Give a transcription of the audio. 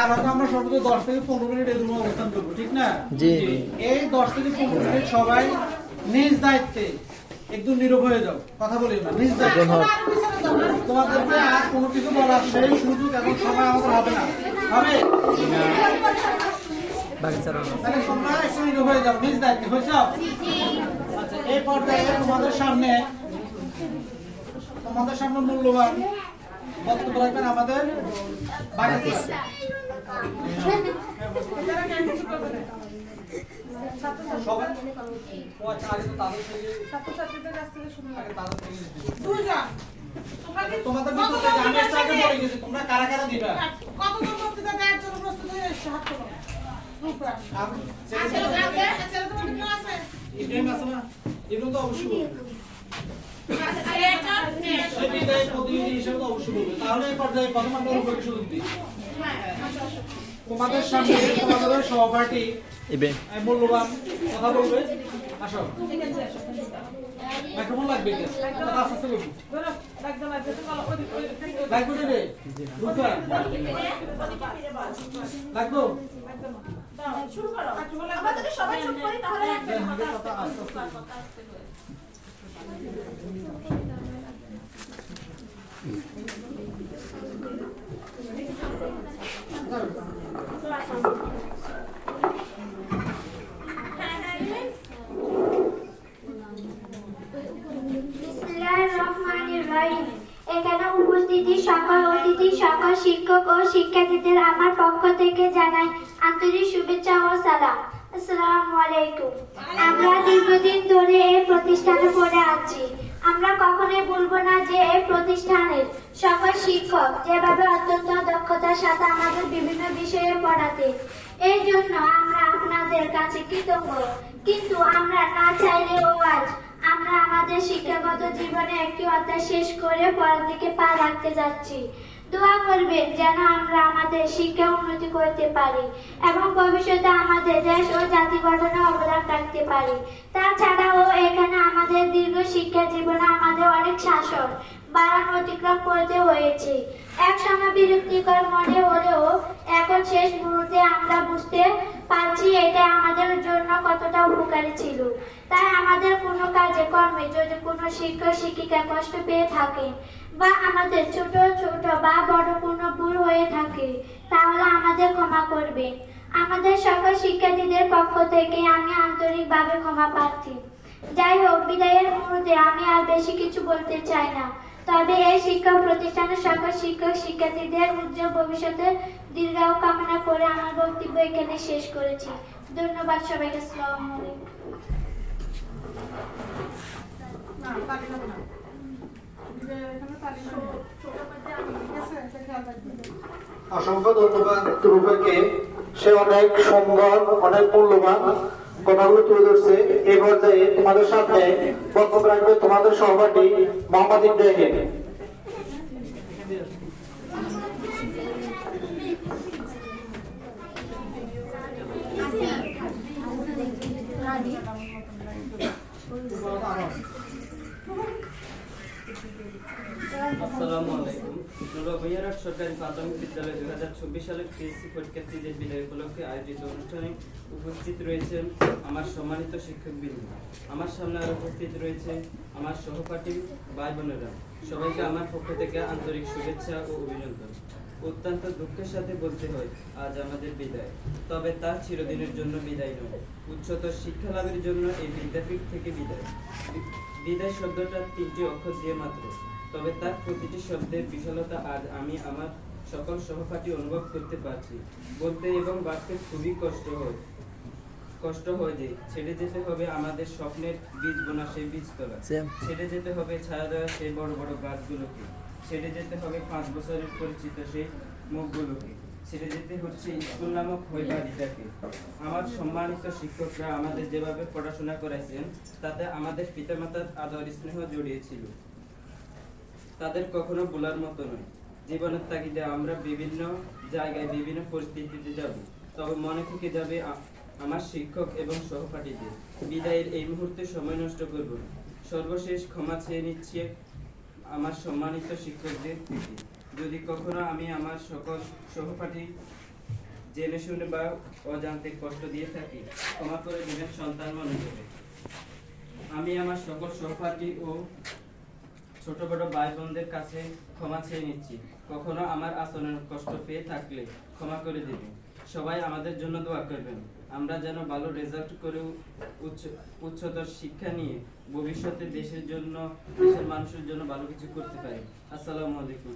আর হয়তো আমরা সর্বোচ্চ 10 থেকে 15 মিনিট এই রুমে অবস্থান করবো, ঠিক না? জি। এই 10 থেকে 15 মিনিট সবাই নিজ দায়িত্বে একদম নীরব হয়ে যাও, কথা বলি না, নিজ দায়িত্বে। তোমাদেরকে আর কোনো কিছু বলার সেই সুযোগ এবং সময় আমাদের হবে না, হবে? তাহলে তোমরা একটু নীরব হয়ে যাও, নিজ দায়িত্বে হয়েছে। আচ্ছা, এই পর্যায়ে তোমাদের সামনে মূল্যবান বক্তব্য রাখবেন আমাদের বাকি তোমাদের তোমরা কারা কারা দিবা? ইব্রাহিম আছে না? ইব্রাহিম তো অবশ্যই তাহলে এই পর্যায়ে প্রথম আমরা রূপকে সুযোগ দিই। তোমাদের সামনে তোমাদের সহপাঠী মূল্যবান কথা বলবে, আসো। মাইক্রোফোন লাগবে কি? কথা আস্তে আস্তে বলবো। লাগবে রে রূপা, লাগবো। শুরু করো। আমরা যদি সবাই চুপ করি তাহলে কথা আস্তে আস্তে হয়। এখানে উপস্থিত সকল অতিথি, সকল শিক্ষক ও শিক্ষার্থীদের আমার পক্ষ থেকে জানাই আন্তরিক শুভেচ্ছা ও সালাম। আসসালামু আলাইকুম। আমরা দীর্ঘদিন ধরে এই প্রতিষ্ঠানে পড়ে আছি। আমরা কখনোই বলবো না যে এই প্রতিষ্ঠানের সকল শিক্ষক যেভাবে অত্যন্ত দক্ষতার সাথে আমাদের বিভিন্ন বিষয়ে পড়াতে, এই জন্য আমরা আপনাদের কাছে কৃতজ্ঞ। কিন্তু আমরা না চাইলেও আজ আমরা আমাদের শিক্ষাগত জীবনে একটি অধ্যায় শেষ করে পরের দিকে পা রাখতে যাচ্ছি। দোয়া করবেন যেন আমরা আমাদের শিক্ষা উন্নতি করতে পারি এবং ভবিষ্যতে আমাদের দেশ ও জাতি গঠনে অবদান রাখতে পারি। তাছাড়াও এখানে আমাদের দীর্ঘ শিক্ষা জীবনে আমাদের অনেক শাসন বাড়ান অতিক্রম করতে হয়েছে। এক সময় বিরক্তিকর মনে হলেও এখন শেষ মুহূর্তে আমরা বুঝতে পারছি এটা আমাদের জন্য কতটা উপকারী ছিল। তাই আমাদের কোনো কাজে কর্মে যদি কোনো শিক্ষক শিক্ষিকা কষ্ট পেয়ে থাকে বা আমাদের ছোট ছোট বা বড় কোনো ভুল হয়ে থাকে তাহলে আমাদের ক্ষমা করবে। আমাদের সকল শিক্ষার্থীদের পক্ষ থেকে আমি আন্তরিকভাবে ক্ষমা প্রার্থী। যাই হোক, বিদায়ের মুহূর্তে আমি আর বেশি কিছু বলতে চাই না। তবে এই শিক্ষা প্রতিষ্ঠানের সকল শিক্ষক শিক্ষার্থীদের উজ্জ্বল ভবিষ্যতের দীর্ঘায়ু কামনা করে আমার বক্তব্য এখানে শেষ করেছি। ধন্যবাদ সবাইকে। আসসালামু আলাইকুম। অসংখ্য ধন্যবাদ রূপাকে, সে অনেক সুন্দর, অনেক মূল্যবান কথাগুলো তুলে ধরছে। এই পর্যায়ে তোমাদের সামনে বক্তব্য রাখবে তোমাদের সহপাঠী মোহাম্মদ ইব্রাহিম। আসসালামু আলাইকুম। নুরা ভূঁইয়ারহাট সরকারি প্রাথমিক বিদ্যালয় 2024 সালের পিএসসি পরীক্ষার্থীদের বিদায় উপলক্ষে আয়োজিত অনুষ্ঠানে উপস্থিত রয়েছেন আমার সম্মানিত শিক্ষকবৃন্দ। আমার সামনে আর উপস্থিত রয়েছে আমার সহপাঠী ভাই বোনেরা। সবাইকে আমার পক্ষ থেকে আন্তরিক শুভেচ্ছা ও অভিনন্দন। অত্যন্ত দুঃখের সাথে বলতে হয় আজ আমাদের বিদায়, তবে তা চিরদিনের জন্য বিদায় নয়, উচ্চতর শিক্ষা লাভের জন্য এই বিদ্যাপীঠ থেকে বিদায়। বিদায় শব্দটা 3টি অক্ষর দিয়ে মাত্র, তবে তার প্রতিটি শব্দের বিশালতা আজ আমি আমার সকল সহপাঠী অনুভব করতে পারছি। বলতে এবং বাঁচতে খুবই কষ্ট হয় যে ছেড়ে যেতে হবে আমাদের স্বপ্নের বীজ বোনা সেই বীজতলা, ছেড়ে যেতে হবে ছায়া দেওয়া সেই বড় বড় গাছগুলোকে, ছেড়ে যেতে হবে 5 বছরের পরিচিত সেই মুখগুলোকে, ছেড়ে যেতে হচ্ছে স্কুল নামক ওই বাড়িটাকে। আমার সম্মানিত শিক্ষকরা আমাদের যেভাবে পড়াশোনা করাইছেন তাতে আমাদের পিতামাতার আদর স্নেহ জড়িয়েছিল, তাদের কখনো ভোলার মতো নয়। জীবনের তাগিদে আমরা বিভিন্ন জায়গায় বিভিন্ন পরিস্থিতিতে যাব, তবে মনে থেকে যাবে আমার শিক্ষক এবং সহপাঠীদের। বিদায়ের এই মুহূর্তে সময় নষ্ট করব না। সর্বশেষ ক্ষমা চেয়ে নিচ্ছি আমার সম্মানিত শিক্ষকদের থেকে। যদি কখনো আমি আমার সকল সহপাঠী জেনে শুনে বা অজান্তে কষ্ট দিয়ে থাকি ক্ষমা করে দিবেন সন্তান মনোযোগে। আমি আমার সকল সহপাঠী ও ছোট বড় ভাই বোনদের কাছে ক্ষমা চেয়ে নিচ্ছি। কখনো আমার আচরণে কষ্ট পেয়ে থাকলে ক্ষমা করে দেবেন। সবাই আমাদের জন্য দোয়া করবেন, আমরা যেন ভালো রেজাল্ট করে উচ্চতর শিক্ষা নিয়ে ভবিষ্যতে দেশের জন্য, দেশের মানুষের জন্য ভালো কিছু করতে পারি। আসসালামু আলাইকুম।